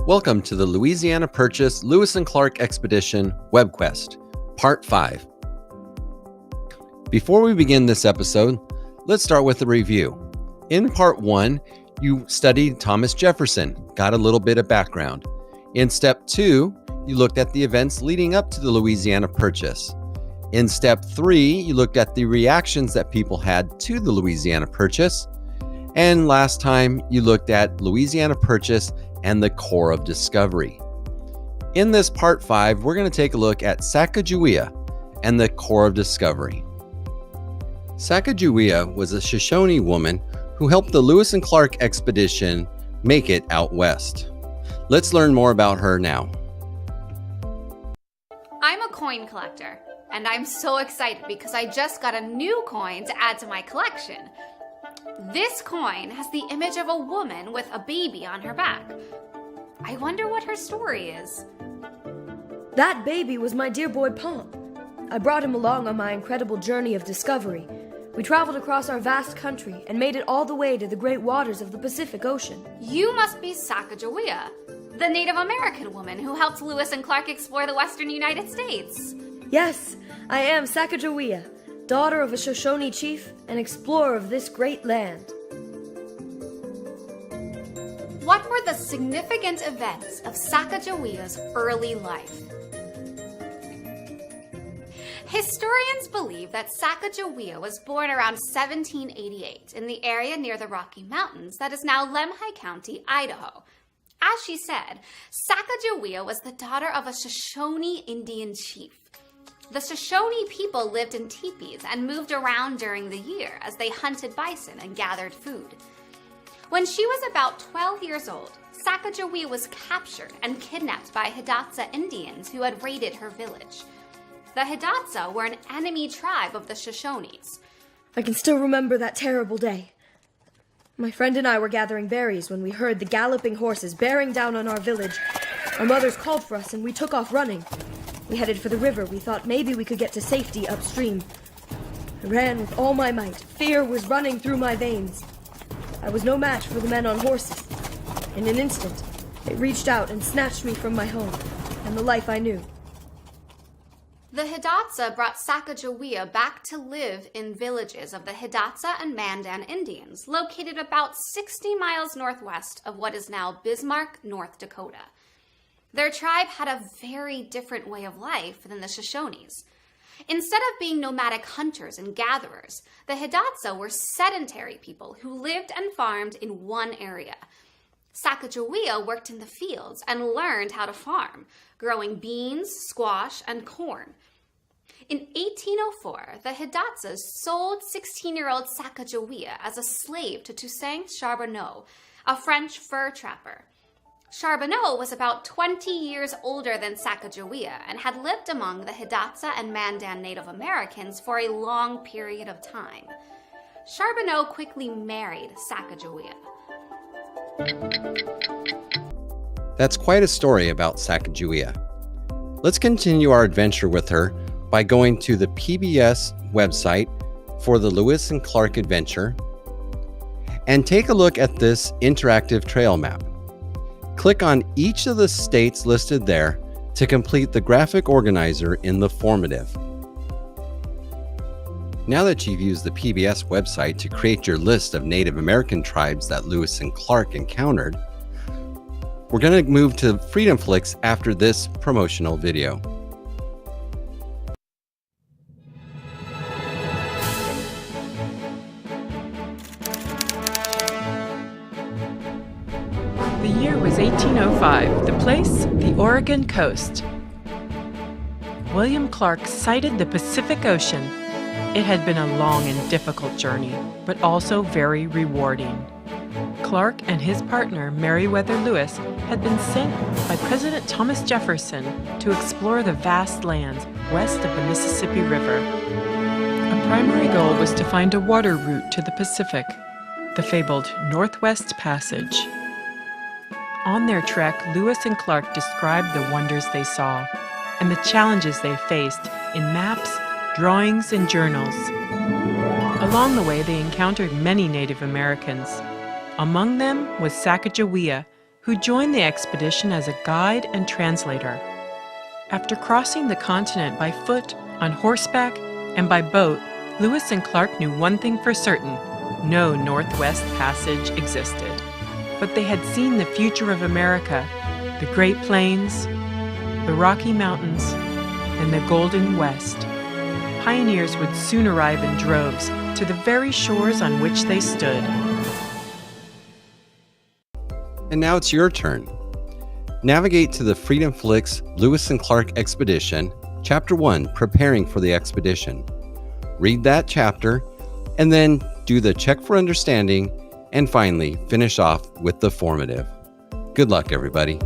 Welcome to the Louisiana Purchase Lewis and Clark Expedition Webquest, Part 5. Before we begin this episode, let's start with a review. In Part 1, you studied Thomas Jefferson, got a little bit of background. In Step 2, you looked at the events leading up to the Louisiana Purchase. In Step 3, you looked at the reactions that people had to the Louisiana Purchase. And last time, you looked at Louisiana Purchase and the core of discovery. In this Part 5, we're going to take a look at Sacagawea and the core of discovery. Sacagawea was a Shoshone woman who helped the Lewis and Clark expedition make it out west. Let's learn more about her now. I'm a coin collector, and I'm so excited because I just got a new coin to add to my collection. This coin has the image of a woman with a baby on her back. I wonder what her story is. That baby was my dear boy Pomp. I brought him along on my incredible journey of discovery. We traveled across our vast country and made it all the way to the great waters of the Pacific Ocean. You must be Sacagawea, the Native American woman who helped Lewis and Clark explore the western United States. Yes, I am Sacagawea, daughter of a Shoshone chief and explorer of this great land. What were the significant events of Sacagawea's early life? Historians believe that Sacagawea was born around 1788 in the area near the Rocky Mountains that is now Lemhi County, Idaho. As she said, Sacagawea was the daughter of a Shoshone Indian chief. The Shoshone people lived in teepees and moved around during the year as they hunted bison and gathered food. When she was about 12 years old, Sacagawea was captured and kidnapped by Hidatsa Indians who had raided her village. The Hidatsa were an enemy tribe of the Shoshones. I can still remember that terrible day. My friend and I were gathering berries when we heard the galloping horses bearing down on our village. Our mothers called for us and we took off running. We headed for the river. We thought maybe we could get to safety upstream. I ran with all my might. Fear was running through my veins. I was no match for the men on horses. In an instant, they reached out and snatched me from my home and the life I knew. The Hidatsa brought Sacagawea back to live in villages of the Hidatsa and Mandan Indians, located about 60 miles northwest of what is now Bismarck, North Dakota. Their tribe had a very different way of life than the Shoshones. Instead of being nomadic hunters and gatherers, the Hidatsa were sedentary people who lived and farmed in one area. Sacagawea worked in the fields and learned how to farm, growing beans, squash, and corn. In 1804, the Hidatsas sold 16-year-old Sacagawea as a slave to Toussaint Charbonneau, a French fur trapper. Charbonneau was about 20 years older than Sacagawea and had lived among the Hidatsa and Mandan Native Americans for a long period of time. Charbonneau quickly married Sacagawea. That's quite a story about Sacagawea. Let's continue our adventure with her by going to the PBS website for the Lewis and Clark adventure and take a look at this interactive trail map. Click on each of the states listed there to complete the graphic organizer in the formative. Now that you've used the PBS website to create your list of Native American tribes that Lewis and Clark encountered, we're going to move to Freedom Flicks after this promotional video. The year was 1805, the place, the Oregon coast. William Clark sighted the Pacific Ocean. It had been a long and difficult journey, but also very rewarding. Clark and his partner, Meriwether Lewis, had been sent by President Thomas Jefferson to explore the vast lands west of the Mississippi River. A primary goal was to find a water route to the Pacific, the fabled Northwest Passage. On their trek, Lewis and Clark described the wonders they saw and the challenges they faced in maps, drawings, and journals. Along the way, they encountered many Native Americans. Among them was Sacagawea, who joined the expedition as a guide and translator. After crossing the continent by foot, on horseback, and by boat, Lewis and Clark knew one thing for certain: no Northwest Passage existed. But they had seen the future of America, the Great Plains, the Rocky Mountains, and the Golden West. Pioneers would soon arrive in droves to the very shores on which they stood. And now it's your turn. Navigate to the Freedom Flicks Lewis and Clark Expedition, Chapter 1, Preparing for the Expedition. Read that chapter, and then do the check for understanding, and finally finish off with the formative. Good luck, everybody.